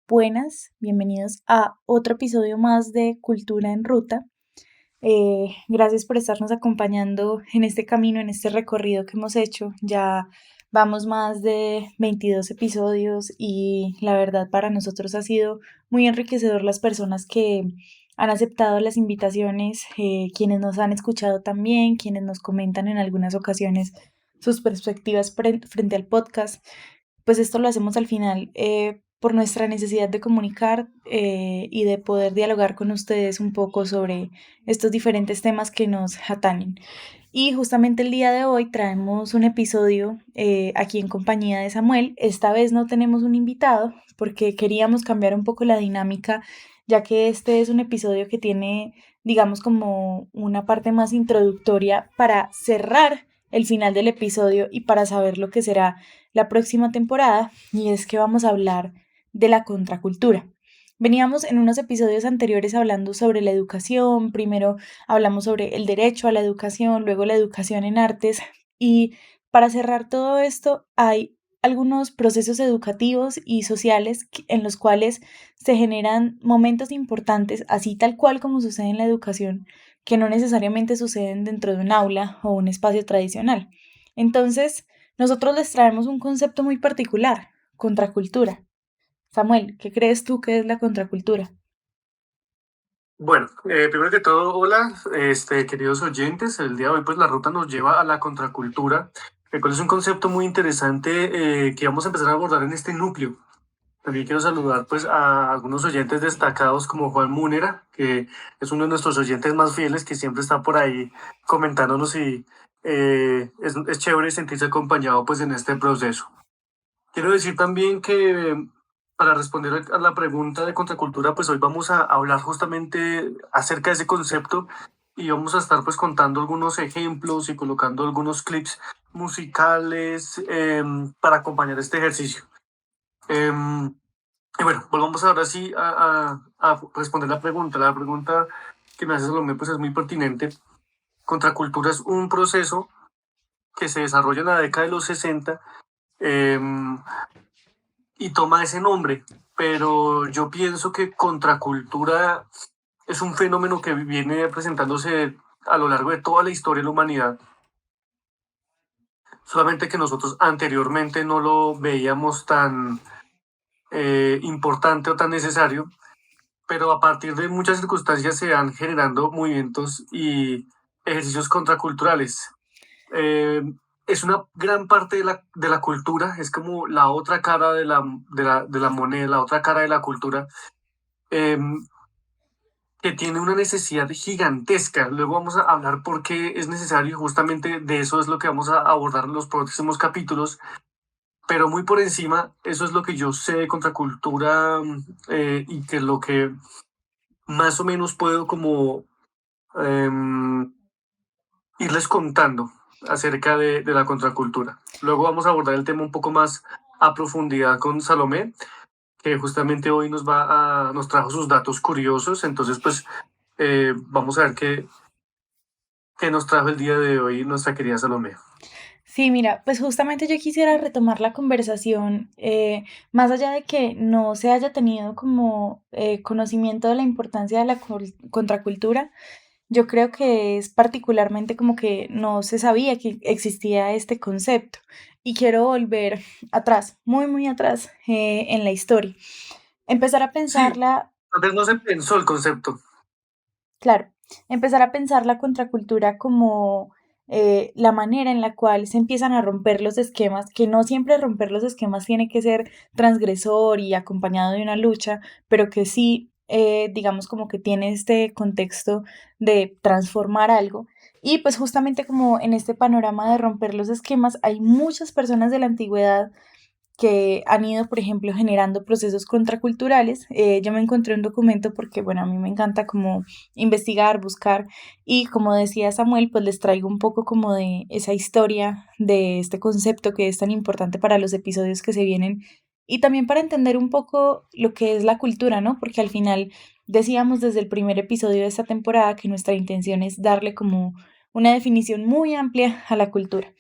buenas, bienvenidos a otro episodio más de Cultura en Ruta. Gracias por estarnos acompañando en este camino, en este recorrido que hemos hecho. Ya vamos más de 22 episodios y la verdad para nosotros ha sido muy enriquecedor las personas que han aceptado las invitaciones, quienes nos han escuchado también, quienes nos comentan en algunas ocasiones sus perspectivas frente al podcast. Pues esto lo hacemos al final por nuestra necesidad de comunicar y de poder dialogar con ustedes un poco sobre estos diferentes temas que nos atañen. Y justamente el día de hoy traemos un episodio aquí en compañía de Samuel. Esta vez no tenemos un invitado porque queríamos cambiar un poco la dinámica, ya que este es un episodio que tiene, digamos, como una parte más introductoria para cerrar el final del episodio y para saber lo que será la próxima temporada, y es que vamos a hablar de la contracultura. Veníamos en unos episodios anteriores hablando sobre la educación, primero hablamos sobre el derecho a la educación, luego la educación en artes, y para cerrar todo esto hay algunos procesos educativos y sociales en los cuales se generan momentos importantes, así tal cual como sucede en la educación, que no necesariamente suceden dentro de un aula o un espacio tradicional. Entonces, nosotros les traemos un concepto muy particular, contracultura. Samuel, ¿qué crees tú que es la contracultura? Bueno, primero que todo, hola, queridos oyentes. El día de hoy, pues la ruta nos lleva a la contracultura, el cual es un concepto muy interesante que vamos a empezar a abordar en este núcleo. También quiero saludar pues a algunos oyentes destacados como Juan Múnera, que es uno de nuestros oyentes más fieles, que siempre está por ahí comentándonos y es chévere sentirse acompañado pues en este proceso. Quiero decir también que para responder a la pregunta de contracultura, pues hoy vamos a hablar justamente acerca de ese concepto y vamos a estar pues contando algunos ejemplos y colocando algunos clips musicales para acompañar este ejercicio. Em, y bueno, volvamos ahora sí a responder la pregunta. La pregunta que me hace Salomé pues es muy pertinente. Contracultura es un proceso que se desarrolla en la década de los 60 em, y toma ese nombre, pero yo pienso que contracultura es un fenómeno que viene presentándose a lo largo de toda la historia de la humanidad, solamente que nosotros anteriormente no lo veíamos tan importante o tan necesario, pero a partir de muchas circunstancias se van generando movimientos y ejercicios contraculturales. Eh, es una gran parte de la cultura, es como la otra cara de la moneda, la otra cara de la cultura, eh, que tiene una necesidad gigantesca. Luego vamos a hablar por qué es necesario, justamente de eso es lo que vamos a abordar en los próximos capítulos, pero muy por encima, eso es lo que yo sé de contracultura y que lo que más o menos puedo como em, irles contando acerca de la contracultura. Luego vamos a abordar el tema un poco más a profundidad con Salomé, que justamente hoy nos trajo sus datos curiosos. Entonces, pues vamos a ver qué nos trajo el día de hoy nuestra querida Salomé. Sí, mira, pues justamente yo quisiera retomar la conversación, más allá de que no se haya tenido como conocimiento de la importancia de la contracultura. Yo creo que es particularmente como que no se sabía que existía este concepto y quiero volver atrás, muy, muy atrás en la historia. Empezar a Sí, pensarla, tal vez no se pensó el concepto. claro, empezar a pensar la contracultura como la manera en la cual se empiezan a romper los esquemas, que no siempre romper los esquemas tiene que ser transgresor y acompañado de una lucha, pero que sí, digamos, como que tiene este contexto de transformar algo. Y pues justamente como en este panorama de romper los esquemas, hay muchas personas de la antigüedad que han ido, por ejemplo, generando procesos contraculturales. Yo me encontré un documento porque, bueno, a mí me encanta como investigar, buscar y como decía Samuel, pues les traigo un poco como de esa historia, de este concepto que es tan importante para los episodios que se vienen y también para entender un poco lo que es la cultura, ¿no? Porque al final decíamos desde el primer episodio de esta temporada que nuestra intención es darle como una definición muy amplia a la cultura.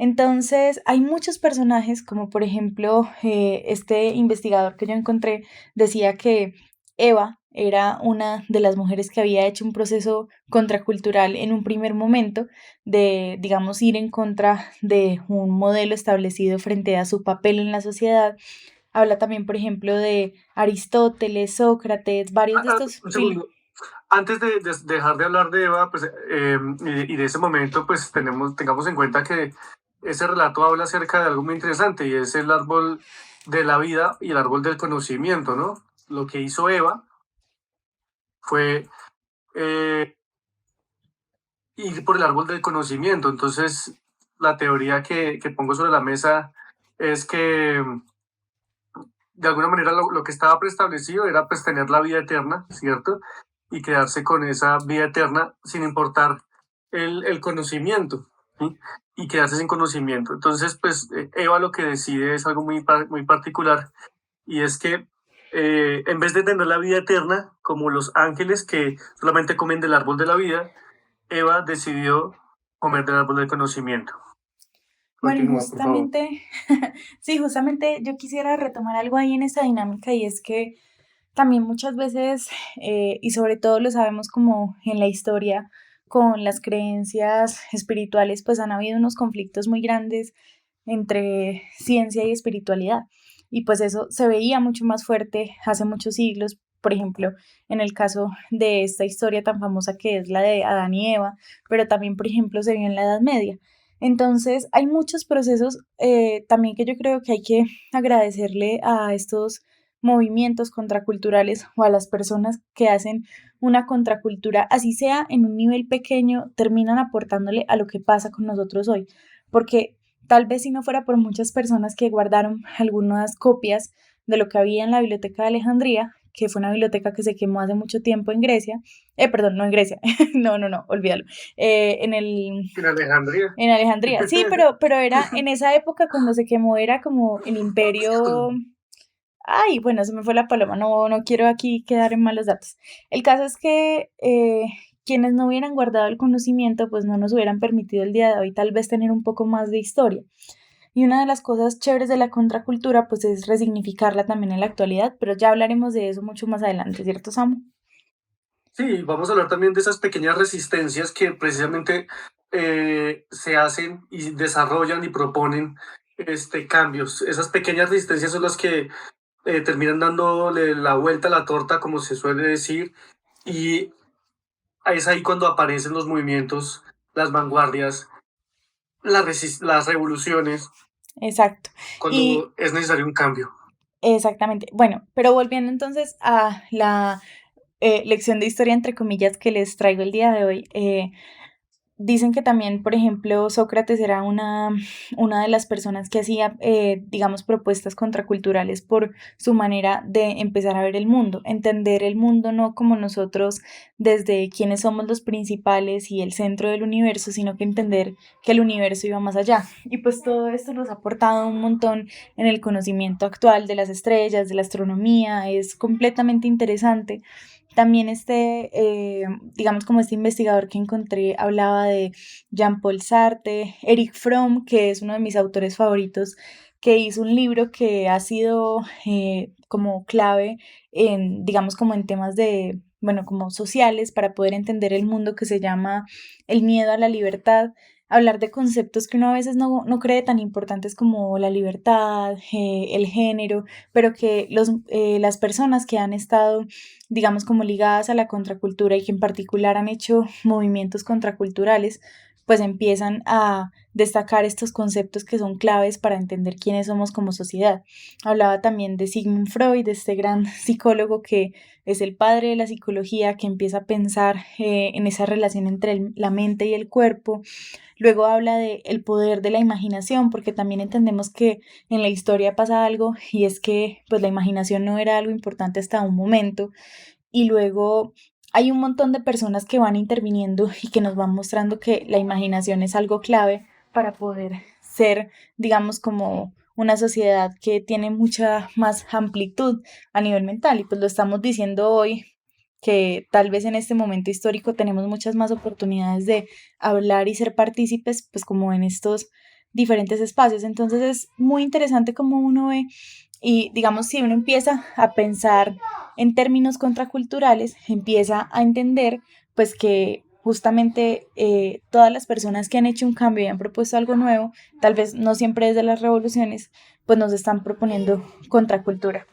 Entonces, hay muchos personajes, como por ejemplo, este investigador que yo encontré decía que Eva era una de las mujeres que había hecho un proceso contracultural en un primer momento de, digamos, ir en contra de un modelo establecido frente a su papel en la sociedad. Habla también, por ejemplo, de Aristóteles, Sócrates, varios de estos Un filósofos. segundo. Antes de dejar de hablar de Eva, pues, y de ese momento, pues tengamos en cuenta que ese relato habla acerca de algo muy interesante y es el árbol de la vida y el árbol del conocimiento, ¿no? Lo que hizo Eva fue eh, ir por el árbol del conocimiento. Entonces, la teoría que pongo sobre la mesa es que de alguna manera lo que estaba preestablecido era pues tener la vida eterna, ¿cierto? Y quedarse con esa vida eterna sin importar el conocimiento, ¿sí? Y quedarse sin conocimiento. Entonces, pues Eva lo que decide es algo muy particular y es que en vez de tener la vida eterna, como los ángeles que solamente comen del árbol de la vida, Eva decidió comer del árbol del conocimiento. Bueno, y Continúa, por favor. justamente, sí, justamente yo quisiera retomar algo ahí en esta dinámica y es que también muchas veces, y sobre todo lo sabemos como en la historia, con las creencias espirituales, pues han habido unos conflictos muy grandes entre ciencia y espiritualidad. Y pues eso se veía mucho más fuerte hace muchos siglos, por ejemplo, en el caso de esta historia tan famosa que es la de Adán y Eva, pero también, por ejemplo, se vio en la Edad Media. Entonces, hay muchos procesos también que yo creo que hay que agradecerle a estos movimientos contraculturales o a las personas que hacen una contracultura, así sea en un nivel pequeño, terminan aportándole a lo que pasa con nosotros hoy. Porque tal vez si no fuera por muchas personas que guardaron algunas copias de lo que había en la Biblioteca de Alejandría, que fue una biblioteca que se quemó hace mucho tiempo en Grecia, perdón, no en Grecia, no, olvídalo, en En Alejandría. en Alejandría, sí, pero era en esa época cuando se quemó, era como el imperio. Ay, bueno, se me fue la paloma, no quiero aquí quedar en malos datos. El caso es que quienes no hubieran guardado el conocimiento, pues no nos hubieran permitido el día de hoy tal vez tener un poco más de historia. Y una de las cosas chéveres de la contracultura, pues es resignificarla también en la actualidad, pero ya hablaremos de eso mucho más adelante, ¿cierto, Samu? Sí, vamos a hablar también de esas pequeñas resistencias que precisamente se hacen y desarrollan y proponen cambios. Esas pequeñas resistencias son las que terminan dándole la vuelta a la torta, como se suele decir, y es ahí cuando aparecen los movimientos, las vanguardias, las revoluciones, Exacto. Y cuando es necesario un cambio. exactamente. Bueno, pero volviendo entonces a la lección de historia, entre comillas, que les traigo el día de hoy. Dicen que también, por ejemplo, Sócrates era una de las personas que hacía, digamos, propuestas contraculturales por su manera de empezar a ver el mundo, entender el mundo no como nosotros desde quiénes somos los principales y el centro del universo, sino que entender que el universo iba más allá. Y pues todo esto nos ha aportado un montón en el conocimiento actual de las estrellas, de la astronomía, es completamente interesante. También digamos como este investigador que encontré hablaba de Jean-Paul Sartre, Eric Fromm, que es uno de mis autores favoritos, que hizo un libro que ha sido como clave en, digamos como en temas de, bueno, como sociales para poder entender el mundo que se llama El miedo a la libertad. Hablar de conceptos que uno a veces no cree tan importantes como la libertad, el género, pero que las personas que han estado digamos, como ligadas a la contracultura y que en particular han hecho movimientos contraculturales, pues empiezan a destacar estos conceptos que son claves para entender quiénes somos como sociedad. Hablaba también de Sigmund Freud, de este gran psicólogo que es el padre de la psicología, que empieza a pensar en esa relación entre la mente y el cuerpo. Luego habla de el poder de la imaginación, porque también entendemos que en la historia pasa algo y es que pues la imaginación no era algo importante hasta un momento y luego hay un montón de personas que van interviniendo y que nos van mostrando que la imaginación es algo clave para poder ser, digamos, como una sociedad que tiene mucha más amplitud a nivel mental. Y pues lo estamos diciendo hoy, que tal vez en este momento histórico tenemos muchas más oportunidades de hablar y ser partícipes, pues como en estos diferentes espacios. Entonces es muy interesante cómo uno ve y digamos si uno empieza a pensar en términos contraculturales, empieza a entender pues que justamente todas las personas que han hecho un cambio y han propuesto algo nuevo, tal vez no siempre desde las revoluciones, pues nos están proponiendo contracultura.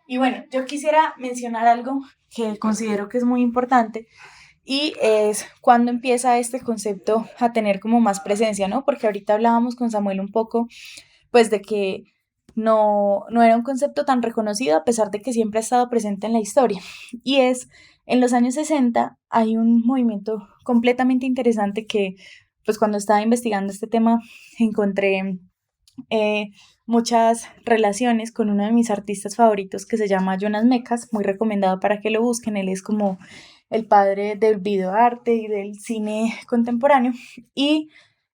Y bueno, yo quisiera mencionar algo que considero que es muy importante y es cuando empieza este concepto a tener como más presencia, ¿no? Porque ahorita hablábamos con Samuel un poco, pues de que no era un concepto tan reconocido a pesar de que siempre ha estado presente en la historia. Y es, en los años 60 hay un movimiento completamente interesante que, pues cuando estaba investigando este tema, encontré eh, muchas relaciones con uno de mis artistas favoritos que se llama Jonas Mekas, muy recomendado para que lo busquen, él es como el padre del videoarte y del cine contemporáneo. Y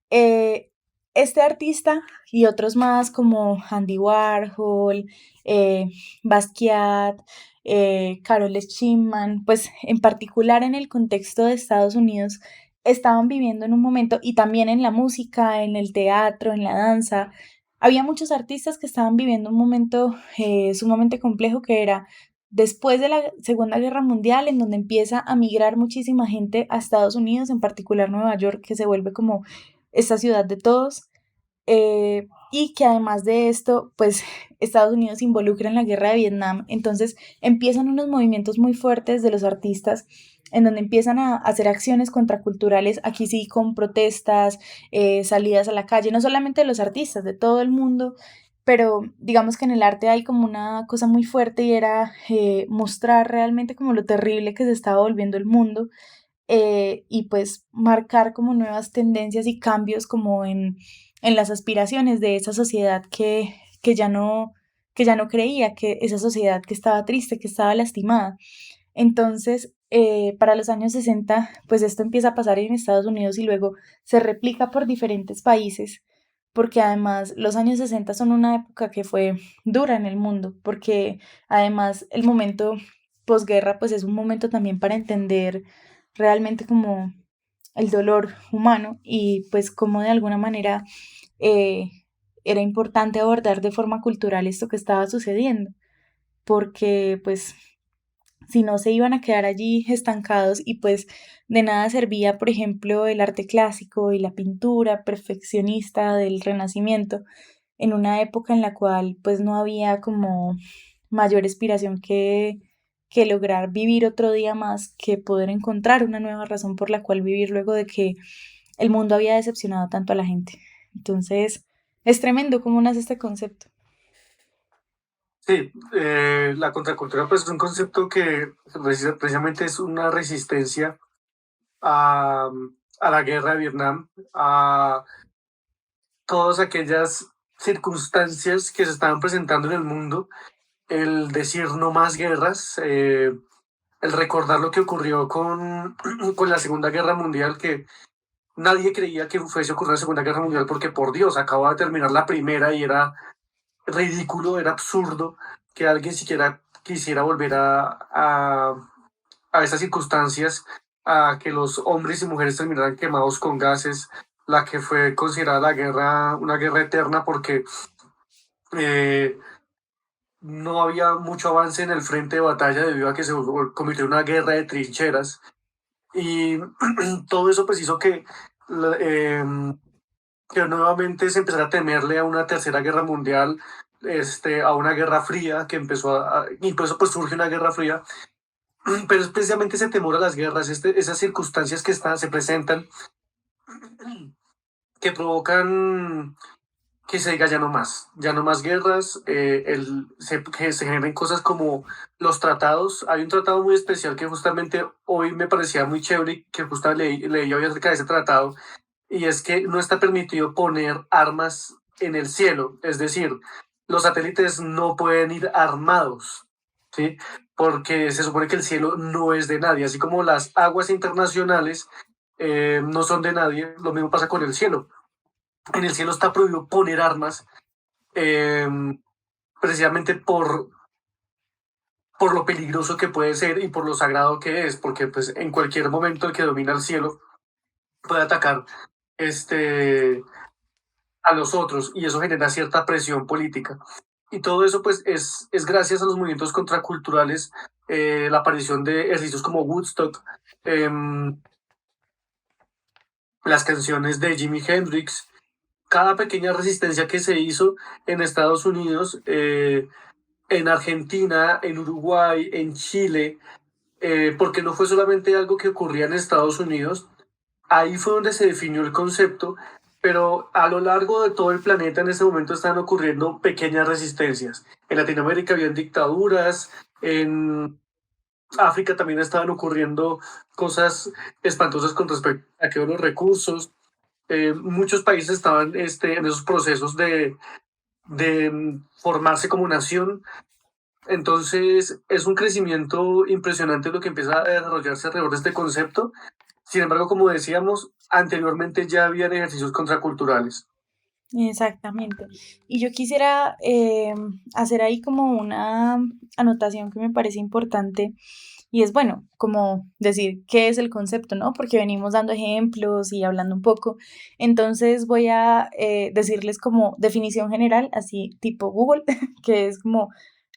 eh, este artista y otros más como Andy Warhol, Basquiat, Carol Schumann, pues en particular en el contexto de Estados Unidos, estaban viviendo en un momento, y también en la música, en el teatro, en la danza, había muchos artistas que estaban viviendo un momento sumamente complejo que era después de la Segunda Guerra Mundial, en donde empieza a migrar muchísima gente a Estados Unidos, en particular Nueva York, que se vuelve como esta ciudad de todos, y que además de esto, pues Estados Unidos se involucra en la guerra de Vietnam, entonces empiezan unos movimientos muy fuertes de los artistas en donde empiezan a hacer acciones contraculturales, aquí sí con protestas, salidas a la calle, no solamente de los artistas, de todo el mundo, pero digamos que en el arte hay como una cosa muy fuerte y era mostrar realmente como lo terrible que se estaba volviendo el mundo, y pues marcar como nuevas tendencias y cambios como en las aspiraciones de esa sociedad que ya no creía, que esa sociedad que estaba triste, que estaba lastimada. Entonces, para los años 60 pues esto empieza a pasar en Estados Unidos y luego se replica por diferentes países, porque además los años 60 son una época que fue dura en el mundo, porque además el momento posguerra pues es un momento también para entender realmente como el dolor humano y pues como de alguna manera eh, era importante abordar de forma cultural esto que estaba sucediendo, porque pues si no se iban a quedar allí estancados y pues de nada servía, por ejemplo, el arte clásico y la pintura perfeccionista del Renacimiento en una época en la cual pues no había como mayor inspiración que lograr vivir otro día más, que poder encontrar una nueva razón por la cual vivir luego de que el mundo había decepcionado tanto a la gente. Entonces, es tremendo cómo nace este concepto. Sí, la contracultura pues es un concepto que precisamente es una resistencia a, a la guerra de Vietnam, a todas aquellas circunstancias que se estaban presentando en el mundo, el decir no más guerras, el recordar lo que ocurrió con la Segunda Guerra Mundial, que nadie creía que fuese a ocurrir la Segunda Guerra Mundial porque por Dios, acababa de terminar la primera y era ridículo, era absurdo que alguien siquiera quisiera volver a esas circunstancias, a que los hombres y mujeres terminaran quemados con gases, la que fue considerada la guerra, una guerra eterna porque eh, no había mucho avance en el frente de batalla debido a que se convirtió en una guerra de trincheras. Y todo eso pues hizo que nuevamente se empezara a temerle a una tercera guerra mundial, a una guerra fría que y por eso pues surge una guerra fría, pero es precisamente ese temor a las guerras, esas circunstancias que se presentan, que provocan que se diga ya no más guerras, que se generen cosas como los tratados. Hay un tratado muy especial que justamente hoy me parecía muy chévere, que justamente leí hoy acerca de ese tratado, y es que no está permitido poner armas en el cielo, es decir, los satélites no pueden ir armados, ¿sí? Porque se supone que el cielo no es de nadie, así como las aguas internacionales no son de nadie, lo mismo pasa con el cielo. En el cielo está prohibido poner armas, eh, precisamente por lo peligroso que puede ser y por lo sagrado que es, porque pues en cualquier momento el que domina el cielo puede atacar este, a los otros y eso genera cierta presión política. Y todo eso pues es gracias a los movimientos contraculturales, la aparición de ejercicios como Woodstock, las canciones de Jimi Hendrix, cada pequeña resistencia que se hizo en Estados Unidos, en Argentina, en Uruguay, en Chile, porque no fue solamente algo que ocurría en Estados Unidos, ahí fue donde se definió el concepto, pero a lo largo de todo el planeta en ese momento están ocurriendo pequeñas resistencias. En Latinoamérica habían dictaduras, en África también estaban ocurriendo cosas espantosas con respecto a que los recursos. Muchos países estaban en esos procesos de formarse como nación. Entonces es un crecimiento impresionante lo que empieza a desarrollarse alrededor de este concepto. Sin embargo, como decíamos, anteriormente ya habían ejercicios contraculturales. Exactamente. Y yo quisiera hacer ahí como una anotación que me parece importante y es bueno, como decir qué es el concepto, ¿no? Porque venimos dando ejemplos y hablando un poco. Entonces voy a decirles como definición general, así tipo Google, que es como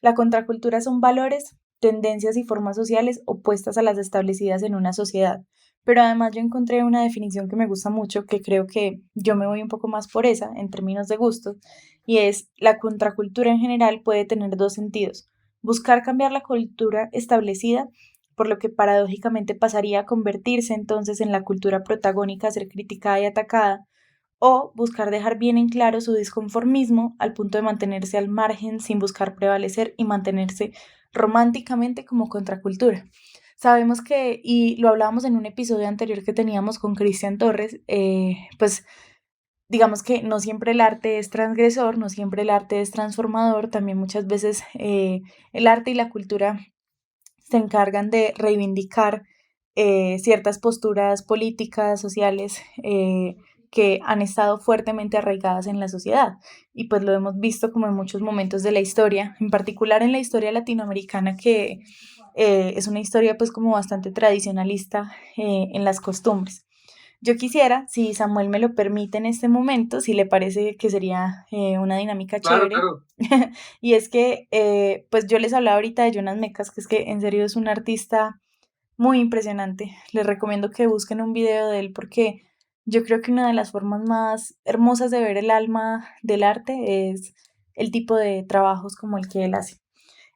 la contracultura son valores, tendencias y formas sociales opuestas a las establecidas en una sociedad. Pero además yo encontré una definición que me gusta mucho, que creo que yo me voy un poco más por esa en términos de gustos, y es la contracultura en general puede tener dos sentidos. Buscar cambiar la cultura establecida, por lo que paradójicamente pasaría a convertirse entonces en la cultura protagónica a ser criticada y atacada, o buscar dejar bien en claro su disconformismo al punto de mantenerse al margen sin buscar prevalecer y mantenerse románticamente como contracultura. Sabemos que, y lo hablábamos en un episodio anterior que teníamos con Cristian Torres, pues digamos que no siempre el arte es transgresor, no siempre el arte es transformador, también muchas veces el arte y la cultura se encargan de reivindicar ciertas posturas políticas, sociales, que han estado fuertemente arraigadas en la sociedad. Y pues lo hemos visto como en muchos momentos de la historia, en particular en la historia latinoamericana, que es una historia pues como bastante tradicionalista en las costumbres. Yo quisiera, si Samuel me lo permite en este momento, si le parece que sería una dinámica Claro, chévere, claro. y es que, pues yo les hablaba ahorita de Jonas Mekas, que es que en serio es un artista muy impresionante. Les recomiendo que busquen un video de él porque yo creo que una de las formas más hermosas de ver el alma del arte es el tipo de trabajos como el que él hace.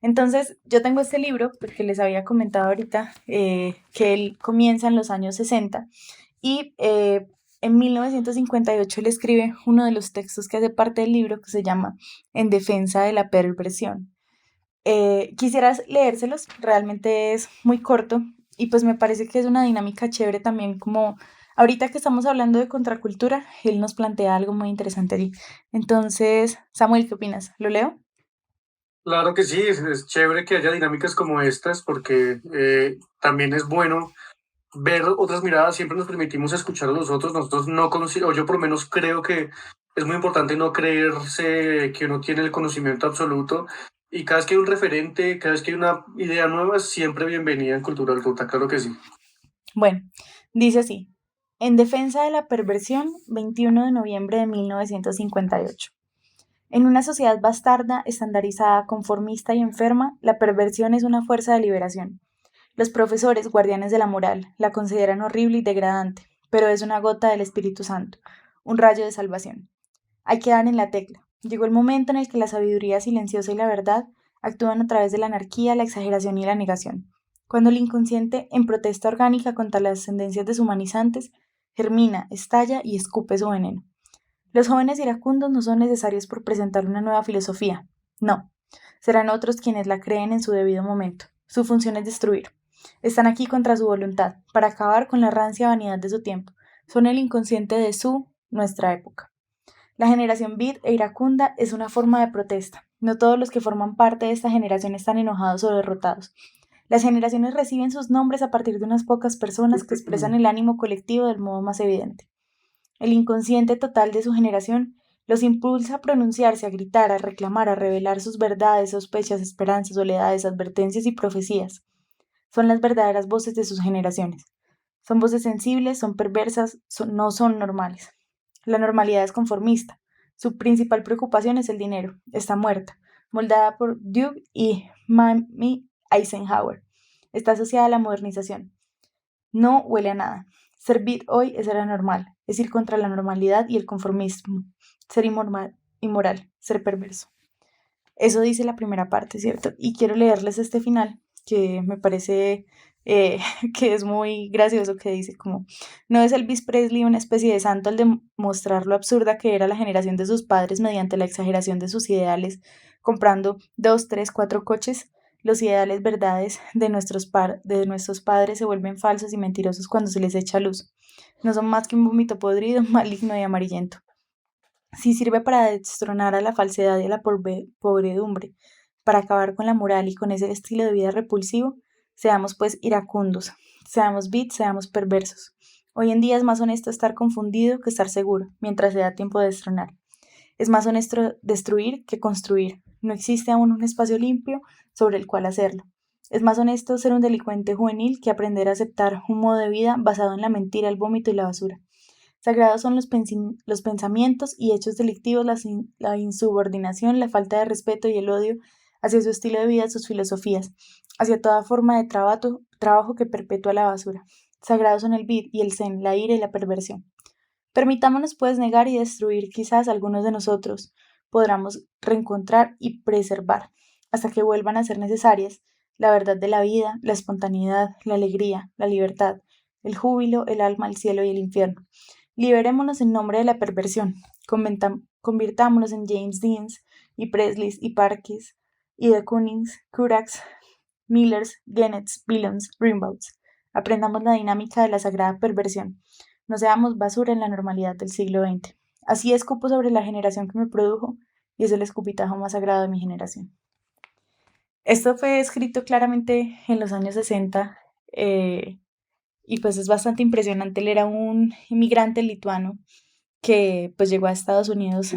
Entonces, yo tengo este libro, porque les había comentado ahorita, que él comienza en los años 60 y en 1958 él escribe uno de los textos que hace parte del libro que se llama En defensa de la perversión. Quisieras leérselos, realmente es muy corto y pues me parece que es una dinámica chévere también como ahorita que estamos hablando de contracultura, él nos plantea algo muy interesante allí. Entonces, Samuel, ¿qué opinas? ¿Lo leo? Claro que sí, es chévere que haya dinámicas como estas porque también es bueno ver otras miradas, siempre nos permitimos escuchar a los otros, nosotros no conocemos, o yo por lo menos creo que es muy importante no creerse que uno tiene el conocimiento absoluto y cada vez que hay un referente, cada vez que hay una idea nueva, siempre bienvenida en Cultural Ruta, claro que sí. Bueno, dice así, En defensa de la perversión, 21 de noviembre de 1958. En una sociedad bastarda, estandarizada, conformista y enferma, la perversión es una fuerza de liberación. Los profesores, guardianes de la moral, la consideran horrible y degradante, pero es una gota del Espíritu Santo, un rayo de salvación. Hay que dar en la tecla. Llegó el momento en el que la sabiduría silenciosa y la verdad actúan a través de la anarquía, la exageración y la negación. Cuando el inconsciente, en protesta orgánica contra las tendencias deshumanizantes, germina, estalla y escupe su veneno. Los jóvenes iracundos no son necesarios por presentar una nueva filosofía. No. Serán otros quienes la creen en su debido momento. Su función es destruir. Están aquí contra su voluntad, para acabar con la rancia vanidad de su tiempo. Son el inconsciente de nuestra época. La generación beat e iracunda es una forma de protesta. No todos los que forman parte de esta generación están enojados o derrotados. Las generaciones reciben sus nombres a partir de unas pocas personas que expresan el ánimo colectivo del modo más evidente. El inconsciente total de su generación Los impulsa a pronunciarse, a gritar, a reclamar, a revelar sus verdades, sospechas, esperanzas, soledades, advertencias y profecías. Son las verdaderas voces de sus generaciones. Son voces sensibles, son perversas, no son normales. La normalidad es conformista. Su principal preocupación es el dinero. Está muerta, moldada por Duke y Mamie Eisenhower. Está asociada a la modernización. No huele a nada. Ser beat hoy es ser anormal, es ir contra la normalidad y el conformismo. Ser inmoral, ser perverso. Eso dice la primera parte, ¿cierto? Y quiero leerles este final, que me parece que es muy gracioso, que dice como, no es Elvis Presley una especie de santo al demostrar lo absurda que era la generación de sus padres mediante la exageración de sus ideales, comprando 2, 3, 4 coches. Los ideales verdades de de nuestros padres se vuelven falsos y mentirosos cuando se les echa luz. No son más que un vómito podrido, maligno y amarillento. Si sirve para destronar a la falsedad y a la pobredumbre, para acabar con la moral y con ese estilo de vida repulsivo, seamos pues iracundos, seamos bits, seamos perversos. Hoy en día es más honesto estar confundido que estar seguro, mientras se da tiempo de destronar. Es más honesto destruir que construir. No existe aún un espacio limpio sobre el cual hacerlo. Es más honesto ser un delincuente juvenil que aprender a aceptar un modo de vida basado en la mentira, el vómito y la basura. Sagrados son los pensamientos y hechos delictivos, la insubordinación, la falta de respeto y el odio hacia su estilo de vida, sus filosofías, hacia toda forma de trabajo que perpetúa la basura. Sagrados son el vid y el zen, la ira y la perversión. Permitámonos pues negar y destruir quizás algunos de nosotros, podamos reencontrar y preservar, hasta que vuelvan a ser necesarias, la verdad de la vida, la espontaneidad, la alegría, la libertad, el júbilo, el alma, el cielo y el infierno. Liberémonos en nombre de la perversión, convirtámonos en James Deans y Presleys y Parkes y de Kunings, Curaks, Millers, Gennets, Billons, Rimbaud's. Aprendamos la dinámica de la sagrada perversión. No seamos basura en la normalidad del siglo XX. Así escupo sobre la generación que me produjo y es el escupitajo más sagrado de mi generación. Esto fue escrito claramente en los años 60 y pues es bastante impresionante. Él era un inmigrante lituano que pues llegó a Estados Unidos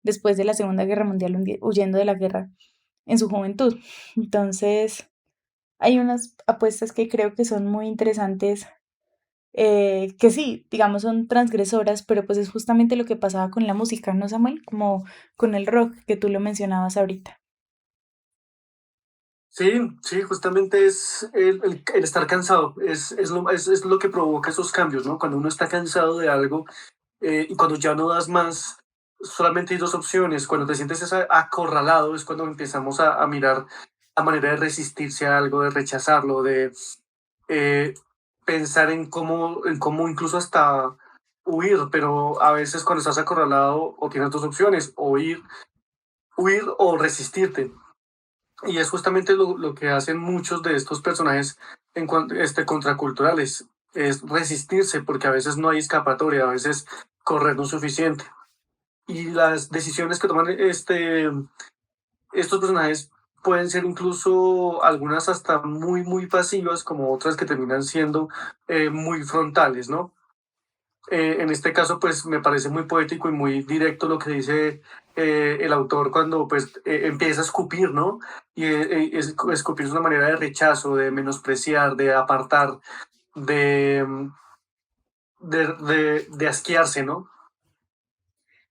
después de la Segunda Guerra Mundial huyendo de la guerra en su juventud. Entonces hay unas apuestas que creo que son muy interesantes, que sí, digamos, son transgresoras, pero pues es justamente lo que pasaba con la música, ¿no, Samuel? Como con el rock que tú lo mencionabas ahorita. Sí, sí, justamente es el estar cansado, es lo que provoca esos cambios, ¿no? Cuando uno está cansado de algo y cuando ya no das más, solamente hay dos opciones. Cuando te sientes acorralado es cuando empezamos a mirar la manera de resistirse a algo, de rechazarlo, de eh, pensar en cómo incluso hasta huir, pero a veces cuando estás acorralado o tienes dos opciones, huir o resistirte. Y es justamente lo que hacen muchos de estos personajes contraculturales, es resistirse, porque a veces no hay escapatoria, a veces correr no es suficiente. Y las decisiones que toman estos personajes pueden ser incluso algunas hasta muy, muy pasivas, como otras que terminan siendo muy frontales, ¿no? En este caso, pues me parece muy poético y muy directo lo que dice el autor cuando pues empieza a escupir, ¿no? Y escupir es una manera de rechazo, de menospreciar, de apartar, de, de asquearse, ¿no?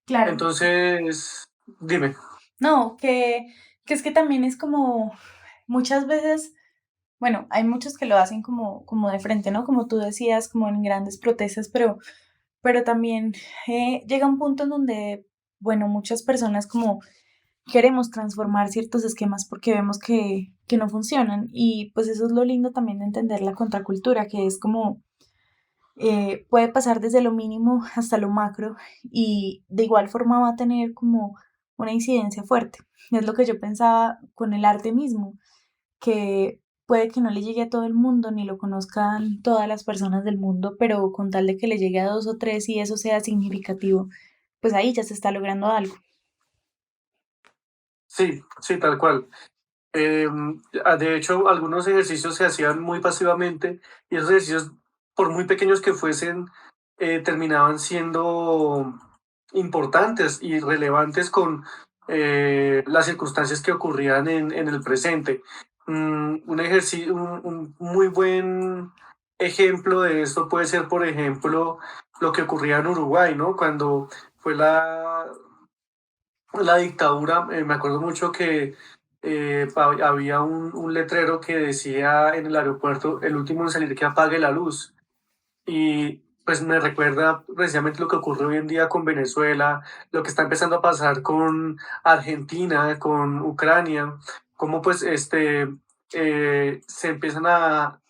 Claro, Entonces, dime. no, que es que también es como muchas veces, bueno, hay muchos que lo hacen como de frente, ¿no? Como tú decías, como en grandes protestas, pero también llega un punto en donde, bueno, muchas personas como queremos transformar ciertos esquemas porque vemos que no funcionan y pues eso es lo lindo también de entender la contracultura, que es como puede pasar desde lo mínimo hasta lo macro y de igual forma va a tener como una incidencia fuerte. Es lo que yo pensaba con el arte mismo, que puede que no le llegue a todo el mundo ni lo conozcan todas las personas del mundo, pero con tal de que le llegue a dos o tres y eso sea significativo, pues ahí ya se está logrando algo. Sí, sí, tal cual. Eh, de hecho, algunos ejercicios se hacían muy pasivamente y esos ejercicios, por muy pequeños que fuesen, terminaban siendo importantes y relevantes con las circunstancias que ocurrían en el presente. Un ejercicio, un muy buen ejemplo de esto puede ser, por ejemplo, lo que ocurría en Uruguay, ¿no? Cuando fue la dictadura, me acuerdo mucho que había un letrero que decía en el aeropuerto, el último en salir que apague la luz. Y pues me recuerda precisamente lo que ocurre hoy en día con Venezuela, lo que está empezando a pasar con Argentina, con Ucrania, cómo pues se empiezan a,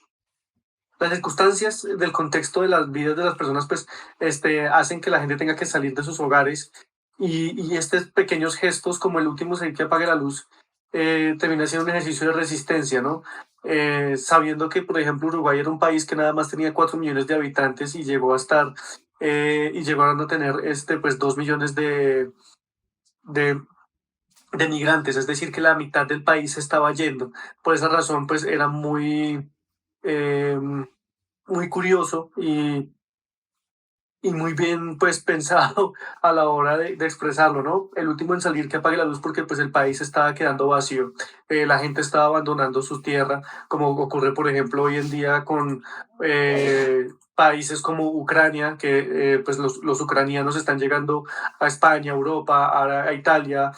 las circunstancias del contexto de las vidas de las personas, pues, hacen que la gente tenga que salir de sus hogares y estos pequeños gestos, como el último salir que apague la luz, termina siendo un ejercicio de resistencia, ¿no? Sabiendo que, por ejemplo, Uruguay era un país que nada más tenía 4 millones de habitantes y llegó a estar, y llegaron a tener, pues, 2 millones de, de migrantes, es decir, que la mitad del país se estaba yendo. Por esa razón, pues, era eh, muy curioso y muy bien pues pensado a la hora de expresarlo, ¿no? El último en salir que apague la luz porque pues el país estaba quedando vacío, la gente estaba abandonando su tierra, como ocurre por ejemplo hoy en día con países como Ucrania, que pues los ucranianos están llegando a España, a Europa, a Italia,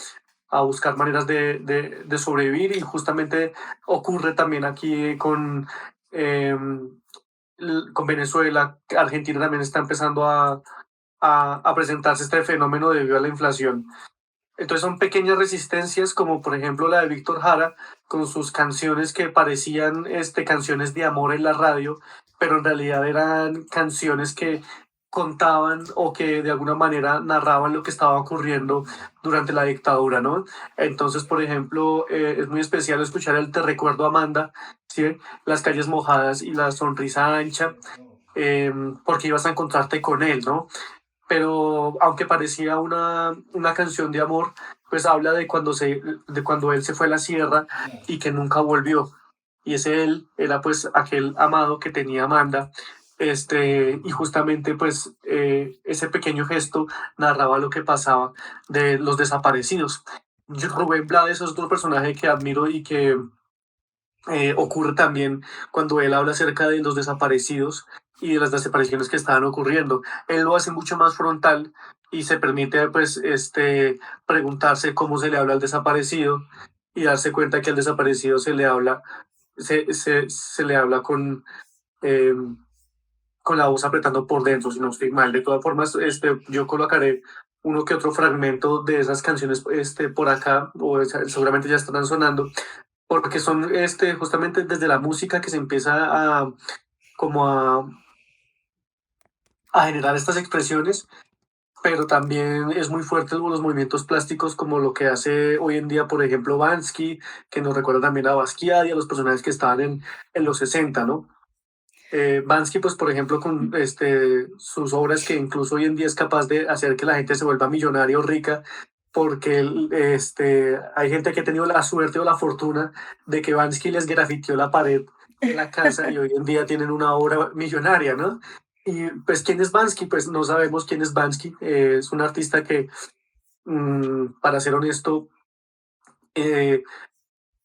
a buscar maneras de sobrevivir y justamente ocurre también aquí eh, con Venezuela, Argentina también está empezando a presentarse este fenómeno debido a la inflación. Entonces son pequeñas resistencias como por ejemplo la de Víctor Jara con sus canciones que parecían canciones de amor en la radio, pero en realidad eran canciones que contaban o que de alguna manera narraban lo que estaba ocurriendo durante la dictadura, ¿no? Entonces, por ejemplo, es muy especial escuchar el Te recuerdo Amanda, ¿sí? Las calles mojadas y la sonrisa ancha, eh, porque ibas a encontrarte con él, ¿no? Pero aunque parecía una canción de amor, pues habla de cuando él se fue a la sierra y que nunca volvió. Y ese él era pues aquel amado que tenía Amanda, y justamente pues ese pequeño gesto narraba lo que pasaba de los desaparecidos. Rubén Blades es otro personaje que admiro y que ocurre también cuando él habla acerca de los desaparecidos y de las desapariciones que estaban ocurriendo. Él lo hace mucho más frontal y se permite pues preguntarse cómo se le habla al desaparecido y darse cuenta que al desaparecido se le habla eh, con la voz apretando por dentro, si no estoy mal. De todas formas, yo colocaré uno que otro fragmento de esas canciones por acá, seguramente ya estarán sonando, porque son justamente desde la música que se empieza como a generar estas expresiones, pero también es muy fuerte los movimientos plásticos como lo que hace hoy en día, por ejemplo, Bansky, que nos recuerda también a Basquiat y a los personajes que estaban en los 60, ¿no? Bansky, pues, por ejemplo, con sus obras que incluso hoy en día es capaz de hacer que la gente se vuelva millonaria o rica, porque hay gente que ha tenido la suerte o la fortuna de que Bansky les grafiteó la pared de la casa y hoy en día tienen una obra millonaria, ¿no? Y pues, ¿quién es Bansky? Pues no sabemos quién es Bansky. Es un artista que, para ser honesto, eh,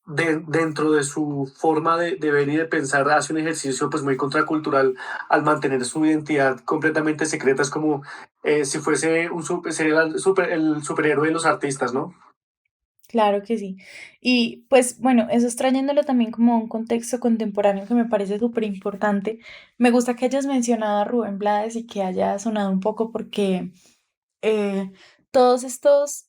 dentro de su forma de ver y de pensar, hace un ejercicio pues muy contracultural al mantener su identidad completamente secreta. Es como si fuese sería el superhéroe de los artistas, ¿no? Claro que sí. Y pues bueno, eso es trayéndolo también como a un contexto contemporáneo que me parece súper importante. Me gusta que hayas mencionado a Rubén Blades y que haya sonado un poco porque eh, todos estos,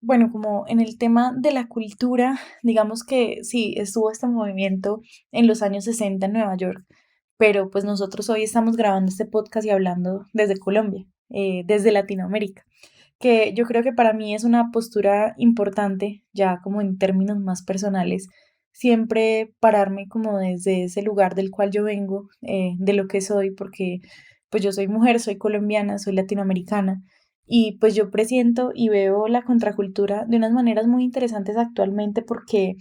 bueno, como en el tema de la cultura, digamos que sí, estuvo este movimiento en los años 60 en Nueva York, pero pues nosotros hoy estamos grabando este podcast y hablando desde Colombia, desde Latinoamérica, que yo creo que para mí es una postura importante, ya como en términos más personales, siempre pararme como desde ese lugar del cual yo vengo, de lo que soy, porque pues yo soy mujer, soy colombiana, soy latinoamericana, y pues yo presiento y veo la contracultura de unas maneras muy interesantes actualmente, porque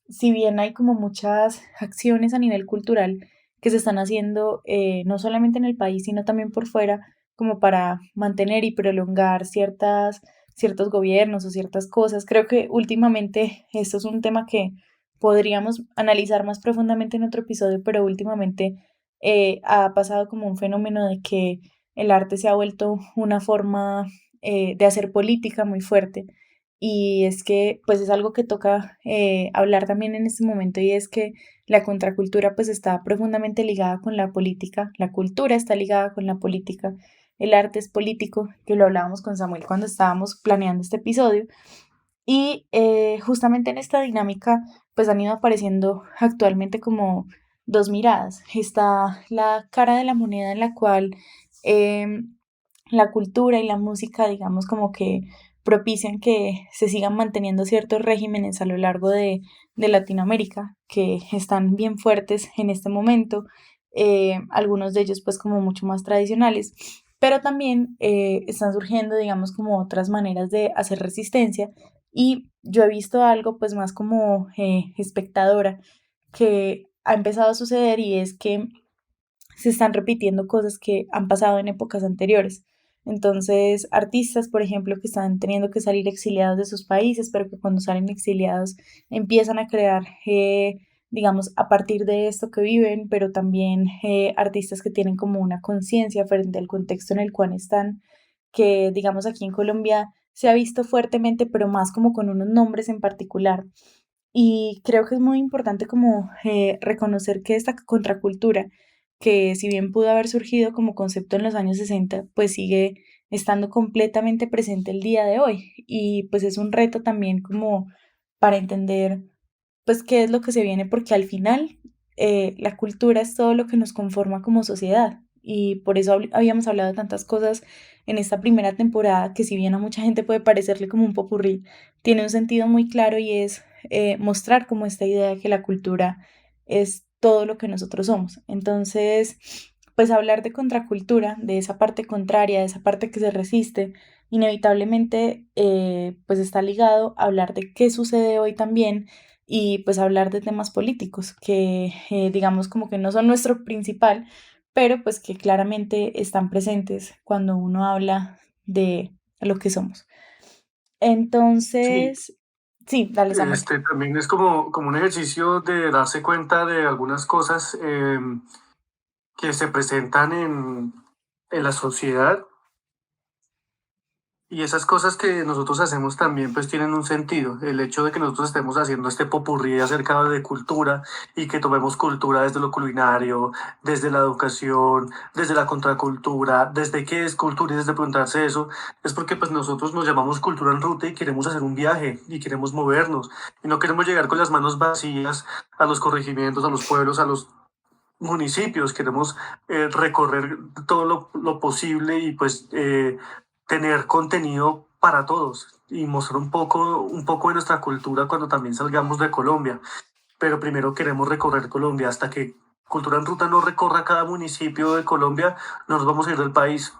si bien hay como muchas acciones a nivel cultural que se están haciendo, no solamente en el país, sino también por fuera, como para mantener y prolongar ciertos gobiernos o ciertas cosas. Creo que últimamente esto es un tema que podríamos analizar más profundamente en otro episodio, pero últimamente ha pasado como un fenómeno de que el arte se ha vuelto una forma de hacer política muy fuerte. Y es que pues es algo que toca hablar también en este momento, y es que la contracultura pues está profundamente ligada con la política, la cultura está ligada con la política, el arte es político, que lo hablábamos con Samuel cuando estábamos planeando este episodio. Y justamente en esta dinámica, pues han ido apareciendo actualmente como dos miradas. Está la cara de la moneda en la cual la cultura y la música, digamos, como que propician que se sigan manteniendo ciertos regímenes a lo largo de Latinoamérica, que están bien fuertes en este momento, algunos de ellos pues como mucho más tradicionales, pero también están surgiendo, digamos, como otras maneras de hacer resistencia, y yo he visto algo pues más como espectadora que ha empezado a suceder, y es que se están repitiendo cosas que han pasado en épocas anteriores. Entonces, artistas, por ejemplo, que están teniendo que salir exiliados de sus países, pero que cuando salen exiliados empiezan a crear, digamos, a partir de esto que viven, pero también artistas que tienen como una conciencia frente al contexto en el cual están, que digamos aquí en Colombia se ha visto fuertemente, pero más como con unos nombres en particular. Y creo que es muy importante como reconocer que esta contracultura, que si bien pudo haber surgido como concepto en los años 60, pues sigue estando completamente presente el día de hoy. Y pues es un reto también como para entender pues qué es lo que se viene, porque al final la cultura es todo lo que nos conforma como sociedad. Y por eso habíamos hablado de tantas cosas en esta primera temporada, que si bien a mucha gente puede parecerle como un popurrí, tiene un sentido muy claro, y es mostrar como esta idea de que la cultura es todo lo que nosotros somos. Entonces, pues hablar de contracultura, de esa parte contraria, de esa parte que se resiste, inevitablemente pues está ligado a hablar de qué sucede hoy también, y pues hablar de temas políticos que digamos como que no son nuestro principal, pero pues que claramente están presentes cuando uno habla de lo que somos. Sí, Entonces, sí, dale, Samuel. también es como un ejercicio de darse cuenta de algunas cosas que se presentan en la sociedad. Y esas cosas que nosotros hacemos también pues tienen un sentido. El hecho de que nosotros estemos haciendo este popurrí acerca de cultura y que tomemos cultura desde lo culinario, desde la educación, desde la contracultura, desde qué es cultura y desde preguntarse eso, es porque pues nosotros nos llamamos cultura en ruta y queremos hacer un viaje y queremos movernos y no queremos llegar con las manos vacías a los corregimientos, a los pueblos, a los municipios, queremos recorrer todo lo posible y pues tener contenido para todos y mostrar un poco de nuestra cultura cuando también salgamos de Colombia. Pero primero queremos recorrer Colombia. Hasta que Cultura en Ruta no recorra cada municipio de Colombia, no nos vamos a ir del país.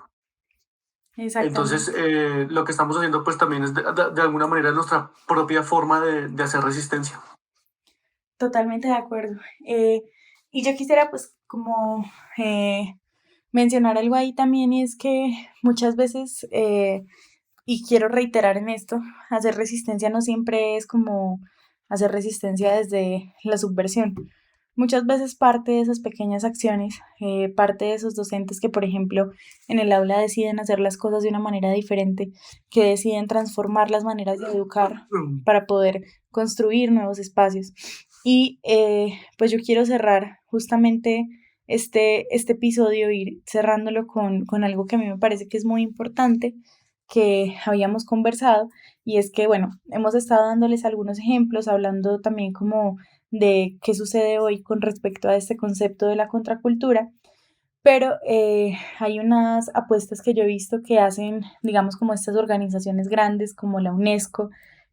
Entonces, Exactamente, lo que estamos haciendo pues también es de alguna manera nuestra propia forma de hacer resistencia. totalmente de acuerdo. Y yo quisiera pues como eh, mencionar algo ahí también, y es que muchas veces, y quiero reiterar en esto, hacer resistencia no siempre es como hacer resistencia desde la subversión. Muchas veces parte de esas pequeñas acciones, parte de esos docentes que, por ejemplo, en el aula deciden hacer las cosas de una manera diferente, que deciden transformar las maneras de educar Mm. para poder construir nuevos espacios. Y pues yo quiero cerrar justamente este episodio, ir cerrándolo con algo que a mí me parece que es muy importante, que habíamos conversado, y es que, bueno, hemos estado dándoles algunos ejemplos, hablando también como de qué sucede hoy con respecto a este concepto de la contracultura, pero hay unas apuestas que yo he visto que hacen, digamos, como estas organizaciones grandes como la UNESCO,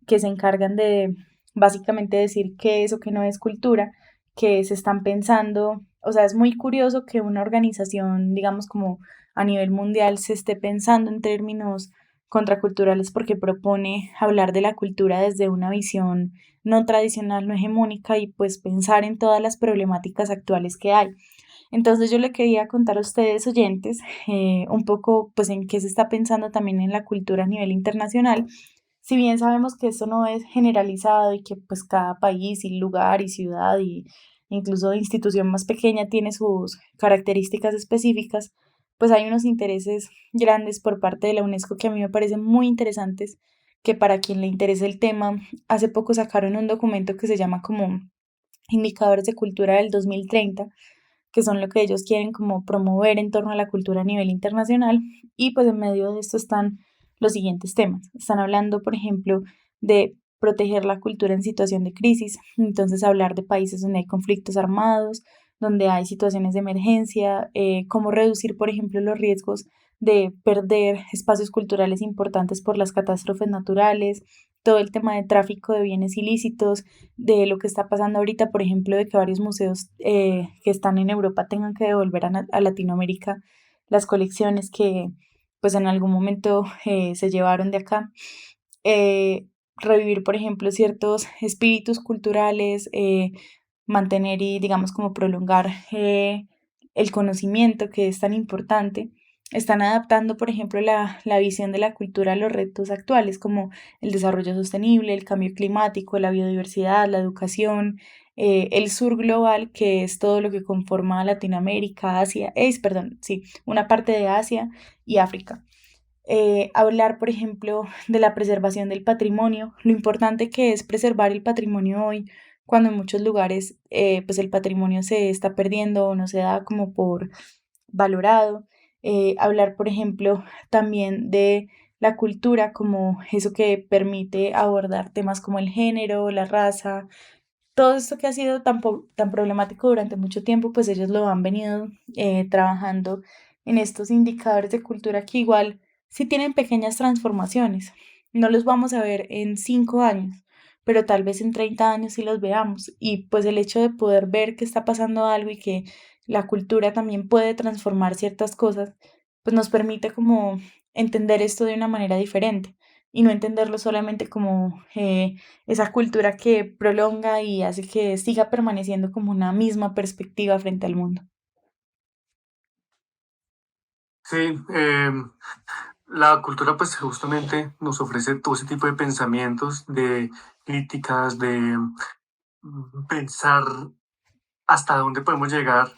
que se encargan de básicamente decir qué es o qué no es cultura, que se están pensando, o sea, es muy curioso que una organización, digamos, como a nivel mundial se esté pensando en términos contraculturales, porque propone hablar de la cultura desde una visión no tradicional, no hegemónica, y pues pensar en todas las problemáticas actuales que hay. Entonces yo le quería contar a ustedes, oyentes, un poco pues en qué se está pensando también en la cultura a nivel internacional. Si bien sabemos que esto no es generalizado y que pues cada país y lugar y ciudad y incluso institución más pequeña tiene sus características específicas, pues hay unos intereses grandes por parte de la UNESCO que a mí me parecen muy interesantes, que para quien le interese el tema, hace poco sacaron un documento que se llama como Indicadores de Cultura del 2030, que son lo que ellos quieren como promover en torno a la cultura a nivel internacional. Y pues en medio de esto están los siguientes temas. Están hablando, por ejemplo, de proteger la cultura en situación de crisis, entonces hablar de países donde hay conflictos armados, donde hay situaciones de emergencia, cómo reducir, por ejemplo, los riesgos de perder espacios culturales importantes por las catástrofes naturales, todo el tema de tráfico de bienes ilícitos, de lo que está pasando ahorita, por ejemplo, de que varios museos que están en Europa tengan que devolver a Latinoamérica las colecciones que pues en algún momento se llevaron de acá. Revivir, por ejemplo, ciertos espíritus culturales, mantener y, digamos, como prolongar el conocimiento que es tan importante. Están adaptando, por ejemplo, la visión de la cultura a los retos actuales, como el desarrollo sostenible, el cambio climático, la biodiversidad, la educación, el sur global, que es todo lo que conforma Latinoamérica, Asia, perdón, sí, una parte de Asia y África. Hablar, por ejemplo, de la preservación del patrimonio, lo importante que es preservar el patrimonio hoy, cuando en muchos lugares pues el patrimonio se está perdiendo o no se da como por valorado. Hablar, por ejemplo, también de la cultura como eso que permite abordar temas como el género, la raza, todo esto que ha sido tan problemático durante mucho tiempo, pues ellos lo han venido trabajando en estos indicadores de cultura que igual sí tienen pequeñas transformaciones. No los vamos a ver en 5 años, pero tal vez en 30 años sí los veamos. Y pues el hecho de poder ver que está pasando algo y que la cultura también puede transformar ciertas cosas, pues nos permite como entender esto de una manera diferente y no entenderlo solamente como esa cultura que prolonga y hace que siga permaneciendo como una misma perspectiva frente al mundo. Sí, la cultura pues justamente nos ofrece todo ese tipo de pensamientos, de críticas, de pensar hasta dónde podemos llegar,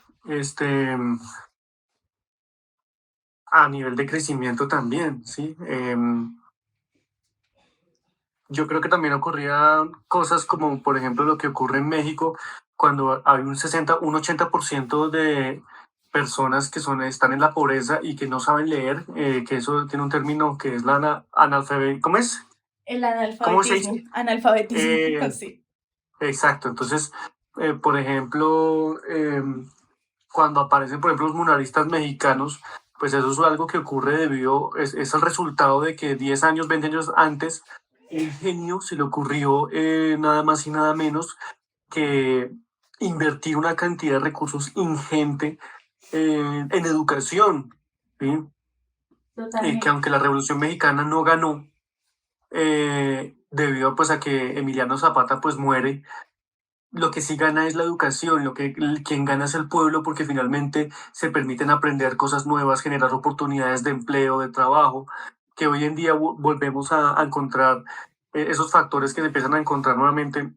a nivel de crecimiento también, ¿sí? Yo creo que también ocurrían cosas como, por ejemplo, lo que ocurre en México, cuando hay un 80% de personas que están en la pobreza y que no saben leer, que eso tiene un término que es la analfabetismo. ¿Cómo es? El ¿Cómo se analfabetismo, dice? analfabetismo, Eh, sí. exacto. Entonces, por ejemplo, cuando aparecen, por ejemplo, los muralistas mexicanos, pues eso es algo que ocurre es el resultado de que 10 años, 20 años antes, un genio se le ocurrió nada más y nada menos que invertir una cantidad de recursos ingente en educación, ¿sí? Que Totalmente. aunque la Revolución Mexicana no ganó, debido pues a que Emiliano Zapata pues muere, lo que sí gana es la educación, quien gana es el pueblo porque finalmente se permiten aprender cosas nuevas, generar oportunidades de empleo, de trabajo, que hoy en día volvemos a encontrar esos factores que se empiezan a encontrar nuevamente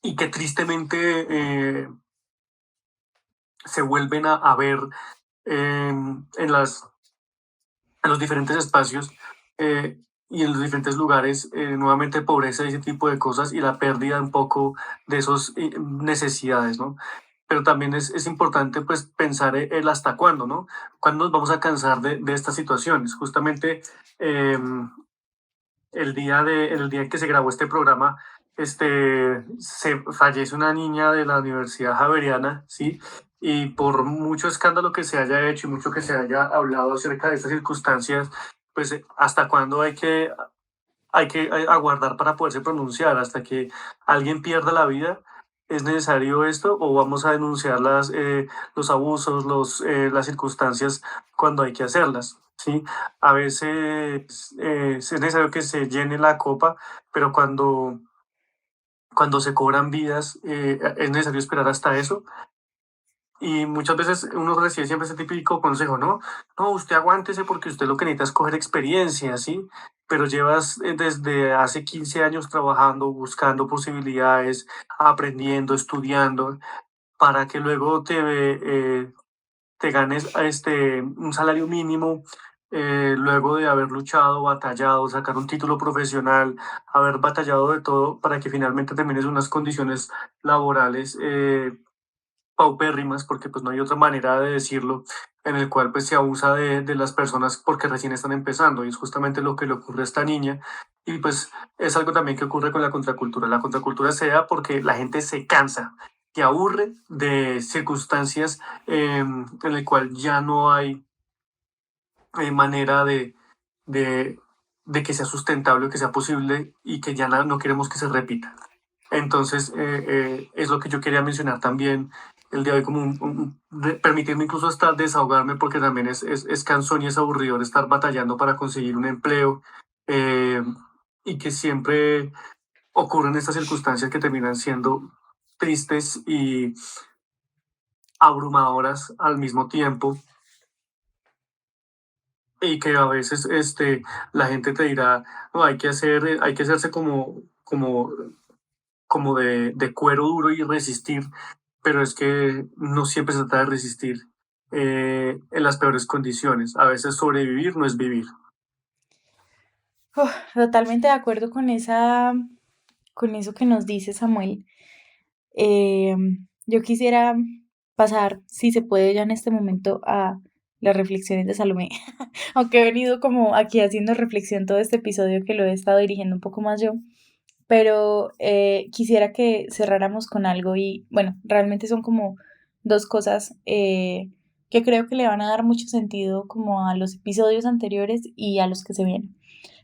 y que tristemente se vuelven a ver en en los diferentes espacios eh, y en los diferentes lugares, nuevamente pobreza y ese tipo de cosas y la pérdida un poco de esas necesidades, ¿no? Pero también es importante pues pensar el hasta cuándo, ¿no? ¿Cuándo nos vamos a cansar de estas situaciones? Justamente eh, el día en que se grabó este programa, se fallece una niña de la Universidad Javeriana, ¿sí? Y por mucho escándalo que se haya hecho y mucho que se haya hablado acerca de estas circunstancias, pues hasta cuándo hay que aguardar para poderse pronunciar, hasta que alguien pierda la vida. ¿Es necesario esto o vamos a denunciar los abusos, las circunstancias cuando hay que hacerlas? ¿Sí? A veces es necesario que se llene la copa, pero cuando se cobran vidas, ¿es necesario esperar hasta eso? Y muchas veces uno recibe siempre ese típico consejo, ¿no? No, usted aguántese porque usted lo que necesita es coger experiencia, ¿sí? Pero llevas desde hace 15 años trabajando, buscando posibilidades, aprendiendo, estudiando, para que luego te ganes un salario mínimo, luego de haber luchado, batallado, sacar un título profesional, haber batallado de todo para que finalmente termines en unas condiciones laborales paupérrimas, porque pues no hay otra manera de decirlo, en el cual pues se abusa de las personas porque recién están empezando, y es justamente lo que le ocurre a esta niña, y pues es algo también que ocurre con la contracultura. La contracultura se da porque la gente se cansa, que aburre de circunstancias en el cual ya no hay manera de, de que sea sustentable, que sea posible y que ya no queremos que se repita. Entonces, es lo que yo quería mencionar también el día de hoy, como permitirme incluso hasta desahogarme, porque también es cansón y es aburrido estar batallando para conseguir un empleo, eh, y que siempre ocurren estas circunstancias que terminan siendo tristes y abrumadoras al mismo tiempo, y que a veces la gente te dirá, no, hay que hacerse como de cuero duro y resistir, pero es que no siempre se trata de resistir en las peores condiciones. A veces sobrevivir no es vivir. Totalmente de acuerdo con eso que nos dice Samuel. Yo quisiera pasar, si se puede ya en este momento, a las reflexiones de Salomé, aunque he venido como aquí haciendo reflexión todo este episodio que lo he estado dirigiendo un poco más yo, pero quisiera que cerráramos con algo y bueno, realmente son como dos cosas que creo que le van a dar mucho sentido como a los episodios anteriores y a los que se vienen.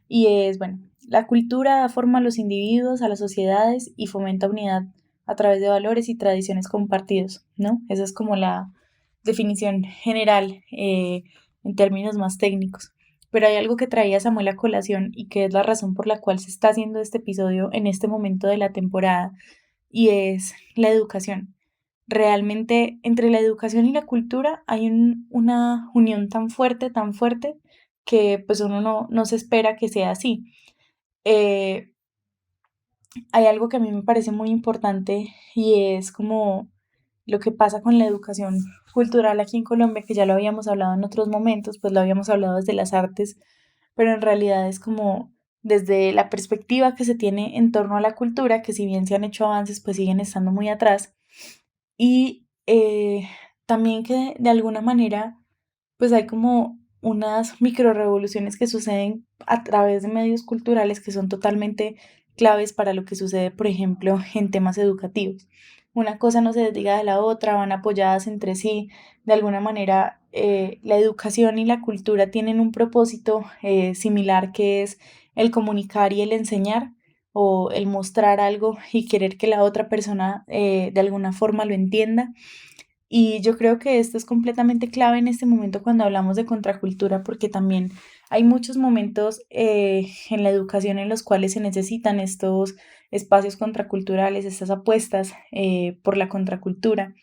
Y es, bueno, la cultura da forma a los individuos, a las sociedades y fomenta unidad a través de valores y tradiciones compartidos, ¿no? Esa es como la definición general en términos más técnicos. Pero hay algo que traía Samuel a colación y que es la razón por la cual se está haciendo este episodio en este momento de la temporada y es la educación. Realmente entre la educación y la cultura hay una unión tan fuerte, que pues uno no se espera que sea así. Eh, Hay algo que a mí me parece muy importante y es como lo que pasa con la educación cultural aquí en Colombia, que ya lo habíamos hablado en otros momentos, pues lo habíamos hablado desde las artes, pero en realidad es como desde la perspectiva que se tiene en torno a la cultura, que si bien se han hecho avances, pues siguen estando muy atrás. Y también que de alguna manera, pues hay como unas microrevoluciones que suceden a través de medios culturales que son totalmente claves para lo que sucede, por ejemplo, en temas educativos. Una cosa no se desliga de la otra, van apoyadas entre sí. De alguna manera, la educación y la cultura tienen un propósito similar que es el comunicar y el enseñar o el mostrar algo y querer que la otra persona de alguna forma lo entienda. Y yo creo que esto es completamente clave en este momento cuando hablamos de contracultura, porque también hay muchos momentos en la educación en los cuales se necesitan estos espacios contraculturales, estas apuestas por la contracultura.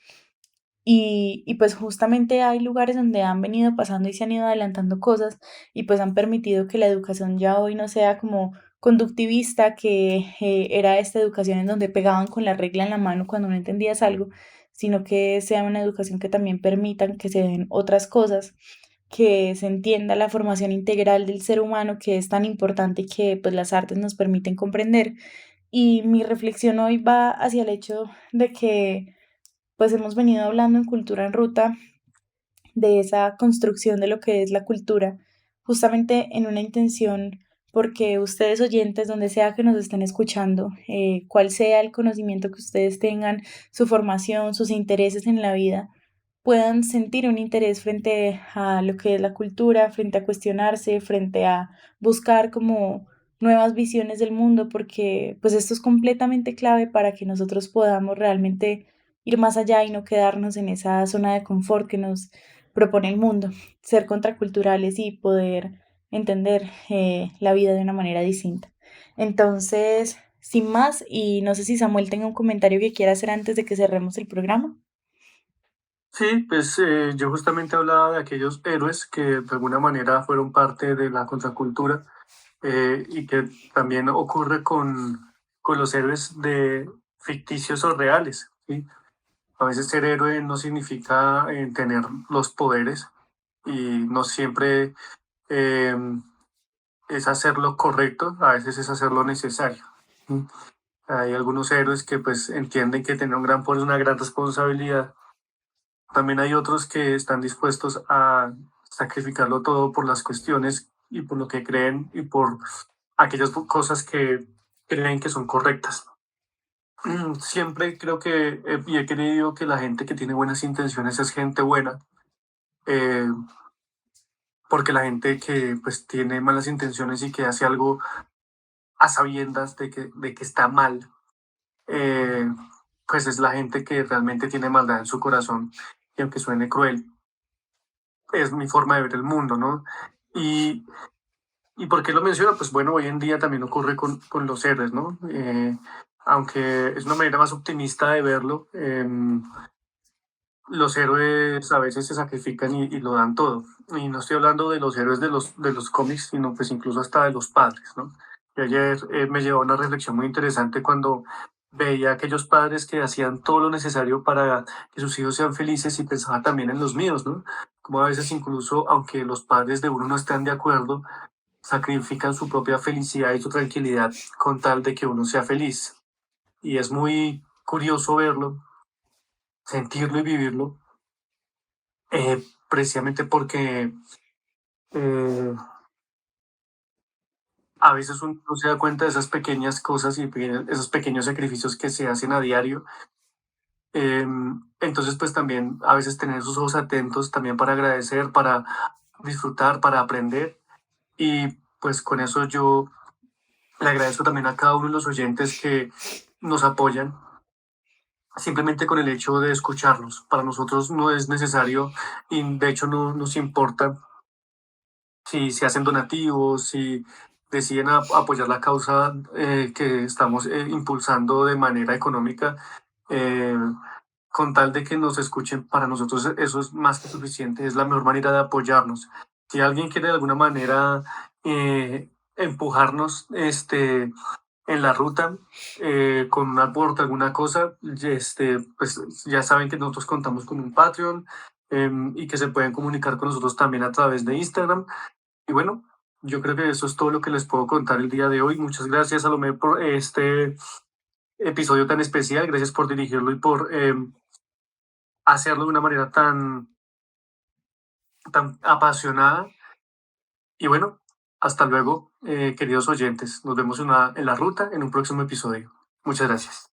Y pues justamente hay lugares donde han venido pasando y se han ido adelantando cosas y pues han permitido que la educación ya hoy no sea como conductivista, que era esta educación en donde pegaban con la regla en la mano cuando no entendías algo, sino que sea una educación que también permitan que se den otras cosas, que se entienda la formación integral del ser humano, que es tan importante y que pues las artes nos permiten comprender. Y mi reflexión hoy va hacia el hecho de que pues hemos venido hablando en Cultura en Ruta de esa construcción de lo que es la cultura, justamente en una intención porque ustedes oyentes, donde sea que nos estén escuchando, cual sea el conocimiento que ustedes tengan, su formación, sus intereses en la vida, puedan sentir un interés frente a lo que es la cultura, frente a cuestionarse, frente a buscar como nuevas visiones del mundo, porque pues esto es completamente clave para que nosotros podamos realmente ir más allá y no quedarnos en esa zona de confort que nos propone el mundo, ser contraculturales y poder entender la vida de una manera distinta. Entonces, sin más, y no sé si Samuel tenga un comentario que quiera hacer antes de que cerremos el programa. Sí, pues yo justamente hablaba de aquellos héroes que de alguna manera fueron parte de la contracultura, y que también ocurre con los héroes de ficticios o reales, ¿sí? A veces ser héroe no significa tener los poderes y no siempre eh, es hacer lo correcto, a veces es hacer lo necesario. ¿Sí? Hay algunos héroes que pues entienden que tener un gran poder es una gran responsabilidad. También hay otros que están dispuestos a sacrificarlo todo por las cuestiones y por lo que creen y por aquellas cosas que creen que son correctas. Siempre creo que y he creído que la gente que tiene buenas intenciones es gente buena, eh, porque la gente que pues tiene malas intenciones y que hace algo a sabiendas de que está mal, eh, pues es la gente que realmente tiene maldad en su corazón. Y aunque suene cruel, es mi forma de ver el mundo, ¿no? Y, ¿Y por qué lo menciono? Pues bueno, hoy en día también ocurre con los héroes, ¿no? Aunque es una manera más optimista de verlo, los héroes a veces se sacrifican y lo dan todo. Y no estoy hablando de los héroes de los cómics, sino pues incluso hasta de los padres, ¿no? Y ayer me llevó a una reflexión muy interesante cuando veía a aquellos padres que hacían todo lo necesario para que sus hijos sean felices y pensaba también en los míos, ¿no? Como a veces incluso, aunque los padres de uno no estén de acuerdo, sacrifican su propia felicidad y su tranquilidad con tal de que uno sea feliz. Y es muy curioso verlo, sentirlo y vivirlo, precisamente porque eh, a veces uno no se da cuenta de esas pequeñas cosas y esos pequeños sacrificios que se hacen a diario. Entonces, pues también a veces tener sus ojos atentos también para agradecer, para disfrutar, para aprender. Y pues con eso yo le agradezco también a cada uno de los oyentes que nos apoyan, simplemente con el hecho de escucharnos. Para nosotros no es necesario y de hecho no nos importa si se hacen donativos, si deciden apoyar la causa que estamos impulsando de manera económica, eh, con tal de que nos escuchen, para nosotros eso es más que suficiente, es la mejor manera de apoyarnos. Si alguien quiere de alguna manera empujarnos en la ruta con un aporte, alguna cosa, pues ya saben que nosotros contamos con un Patreon, y que se pueden comunicar con nosotros también a través de Instagram. Y bueno, yo creo que eso es todo lo que les puedo contar el día de hoy. Muchas gracias, Salomé, por este episodio tan especial. Gracias por dirigirlo y por hacerlo de una manera tan apasionada. Y bueno, hasta luego, queridos oyentes. Nos vemos en la ruta en un próximo episodio. Muchas gracias.